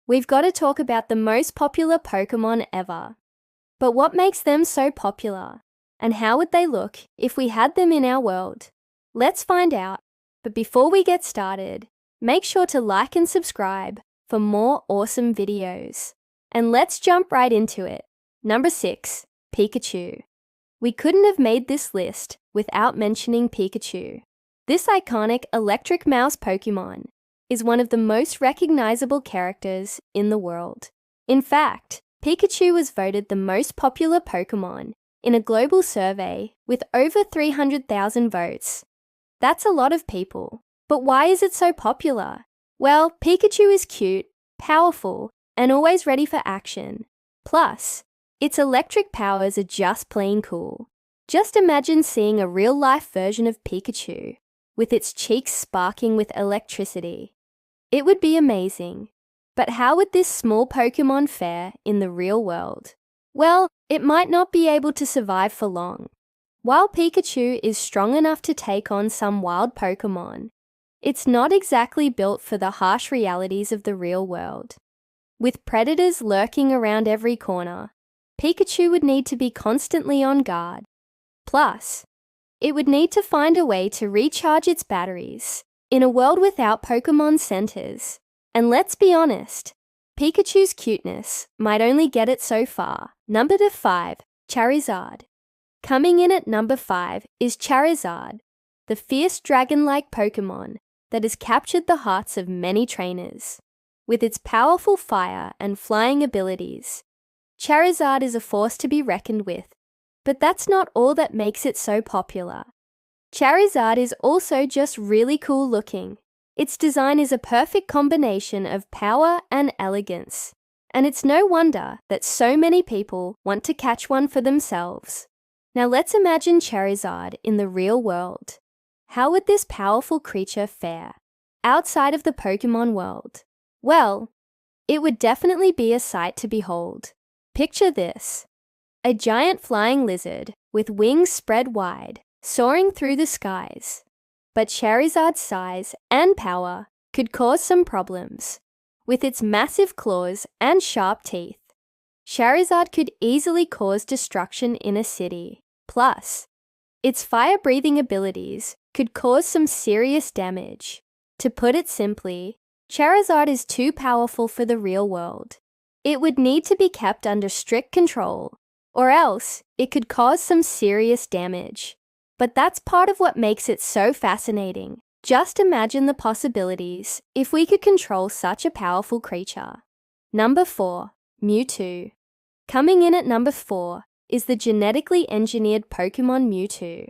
we've got to talk about the most popular Pokemon ever. But what makes them so popular? And how would they look if we had them in our world? Let's find out. But before we get started, make sure to like and subscribe for more awesome videos. And let's jump right into it. Number 6, Pikachu. We couldn't have made this list without mentioning Pikachu. This iconic electric mouse Pokemon is one of the most recognizable characters in the world. In fact, Pikachu was voted the most popular Pokemon in a global survey with over 300,000 votes. That's a lot of people. But why is it so popular? Well, Pikachu is cute, powerful, and always ready for action. Plus, its electric powers are just plain cool. Just imagine seeing a real-life version of Pikachu, with its cheeks sparking with electricity. It would be amazing. But how would this small Pokemon fare in the real world? Well, it might not be able to survive for long. While Pikachu is strong enough to take on some wild Pokemon, it's not exactly built for the harsh realities of the real world. With predators lurking around every corner, Pikachu would need to be constantly on guard. Plus, it would need to find a way to recharge its batteries in a world without Pokemon centers. And let's be honest, Pikachu's cuteness might only get it so far. Number 5, Charizard. Coming in at number 5 is Charizard, the fierce dragon-like Pokemon that has captured the hearts of many trainers. With its powerful fire and flying abilities, Charizard is a force to be reckoned with. But that's not all that makes it so popular. Charizard is also just really cool looking. Its design is a perfect combination of power and elegance, and it's no wonder that so many people want to catch one for themselves. Now let's imagine Charizard in the real world. How would this powerful creature fare outside of the Pokemon world? Well, it would definitely be a sight to behold. Picture this: a giant flying lizard with wings spread wide, soaring through the skies. But Charizard's size and power could cause some problems. With its massive claws and sharp teeth, Charizard could easily cause destruction in a city. Plus, its fire-breathing abilities could cause some serious damage. To put it simply, Charizard is too powerful for the real world. It would need to be kept under strict control, or else it could cause some serious damage. But that's part of what makes it so fascinating. Just imagine the possibilities if we could control such a powerful creature. Number 4, Mewtwo. Coming in at number 4 is the genetically engineered Pokemon Mewtwo.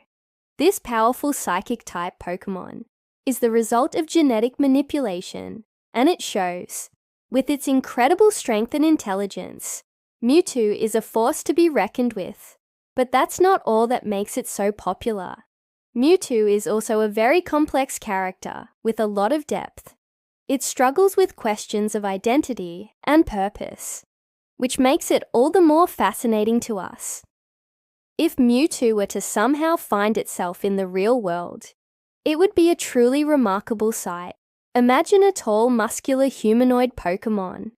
This powerful psychic-type Pokemon is the result of genetic manipulation, and it shows. With its incredible strength and intelligence, Mewtwo is a force to be reckoned with. But that's not all that makes it so popular. Mewtwo is also a very complex character with a lot of depth. It struggles with questions of identity and purpose, which makes it all the more fascinating to us. If Mewtwo were to somehow find itself in the real world, it would be a truly remarkable sight. Imagine a tall, muscular humanoid Pokemon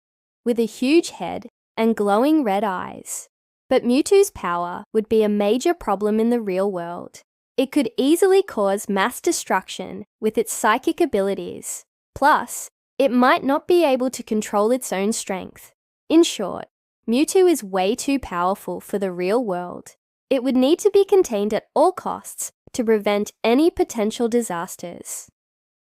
with a huge head and glowing red eyes. But Mewtwo's power would be a major problem in the real world. It could easily cause mass destruction with its psychic abilities. Plus, it might not be able to control its own strength. In short, Mewtwo is way too powerful for the real world. It would need to be contained at all costs to prevent any potential disasters.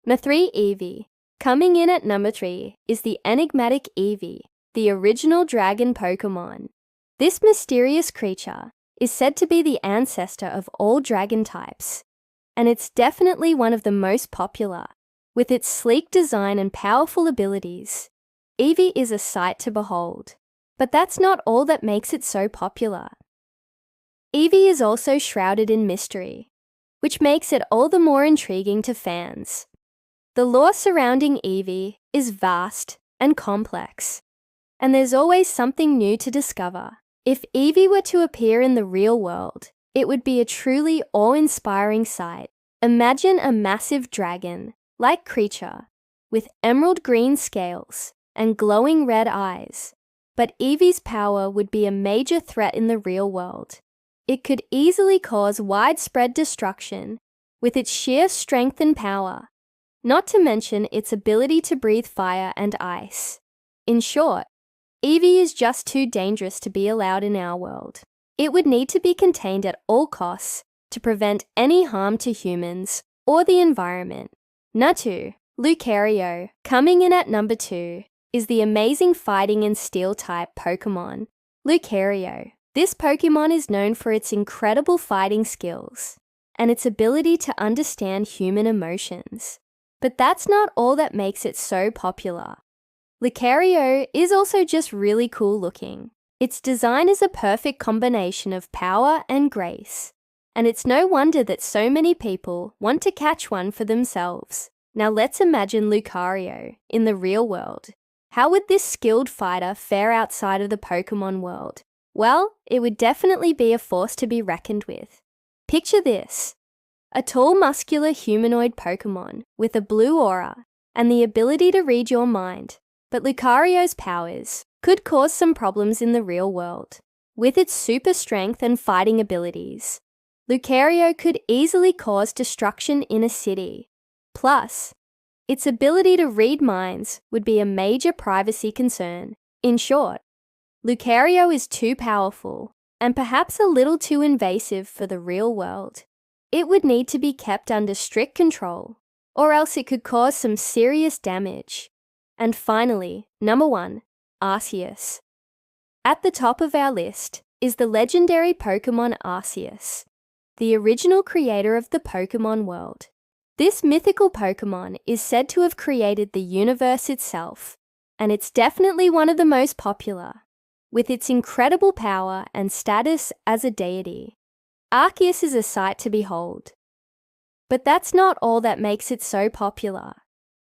Number 3, Eevee. Coming in at number 3 is the enigmatic Eevee, the original dragon Pokemon. This mysterious creature is said to be the ancestor of all dragon types, and it's definitely one of the most popular. With its sleek design and powerful abilities, Eevee is a sight to behold. But that's not all that makes it so popular. Eevee is also shrouded in mystery, which makes it all the more intriguing to fans. The lore surrounding Eevee is vast and complex, and there's always something new to discover. If Eevee were to appear in the real world, it would be a truly awe-inspiring sight. Imagine a massive dragon-like creature with emerald green scales and glowing red eyes. But Eevee's power would be a major threat in the real world. It could easily cause widespread destruction with its sheer strength and power, not to mention its ability to breathe fire and ice. In short, Eevee is just too dangerous to be allowed in our world. It would need to be contained at all costs to prevent any harm to humans or the environment. Natu, Lucario, coming in at number 2, is the amazing fighting and steel type Pokemon, Lucario. This Pokemon is known for its incredible fighting skills and its ability to understand human emotions. But that's not all that makes it so popular. Lucario is also just really cool looking. Its design is a perfect combination of power and grace, and it's no wonder that so many people want to catch one for themselves. Now let's imagine Lucario in the real world. How would this skilled fighter fare outside of the Pokemon world? Well, it would definitely be a force to be reckoned with. Picture this: a tall, muscular humanoid Pokemon with a blue aura and the ability to read your mind. But Lucario's powers could cause some problems in the real world. With its super strength and fighting abilities, Lucario could easily cause destruction in a city. Plus, its ability to read minds would be a major privacy concern. In short, Lucario is too powerful and perhaps a little too invasive for the real world. It would need to be kept under strict control, or else it could cause some serious damage. And finally, number 1, Arceus. At the top of our list is the legendary Pokemon Arceus, the original creator of the Pokemon world. This mythical Pokemon is said to have created the universe itself, and it's definitely one of the most popular, with its incredible power and status as a deity. Arceus is a sight to behold. But that's not all that makes it so popular.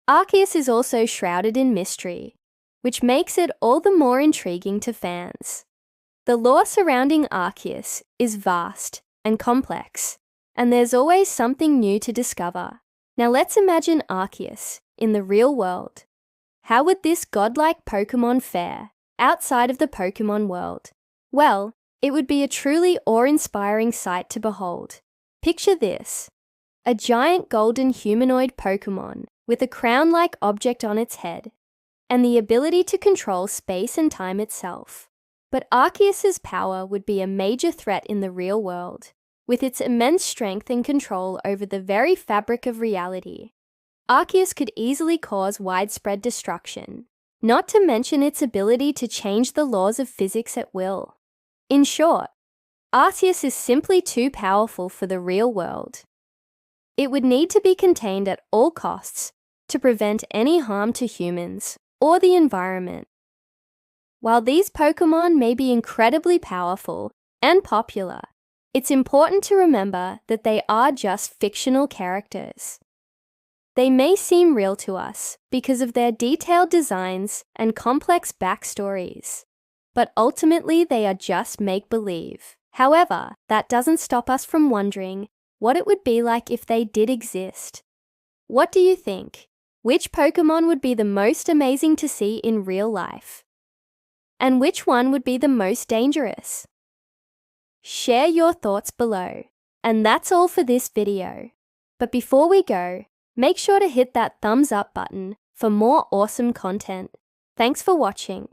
Arceus is also shrouded in mystery, which makes it all the more intriguing to fans. The lore surrounding Arceus is vast and complex, and there's always something new to discover. Now let's imagine Arceus in the real world. How would this godlike Pokemon fare outside of the Pokemon world? Well, it would be a truly awe-inspiring sight to behold. Picture this: a giant golden humanoid Pokemon with a crown-like object on its head, and the ability to control space and time itself. But Arceus's power would be a major threat in the real world, with its immense strength and control over the very fabric of reality. Arceus could easily cause widespread destruction, not to mention its ability to change the laws of physics at will. In short, Arceus is simply too powerful for the real world. It would need to be contained at all costs to prevent any harm to humans or the environment. While these Pokemon may be incredibly powerful and popular, it's important to remember that they are just fictional characters. They may seem real to us because of their detailed designs and complex backstories, but ultimately they are just make-believe. However, that doesn't stop us from wondering what it would be like if they did exist. What do you think? Which Pokemon would be the most amazing to see in real life? And which one would be the most dangerous? Share your thoughts below. And that's all for this video. But before we go, make sure to hit that thumbs up button for more awesome content. Thanks for watching.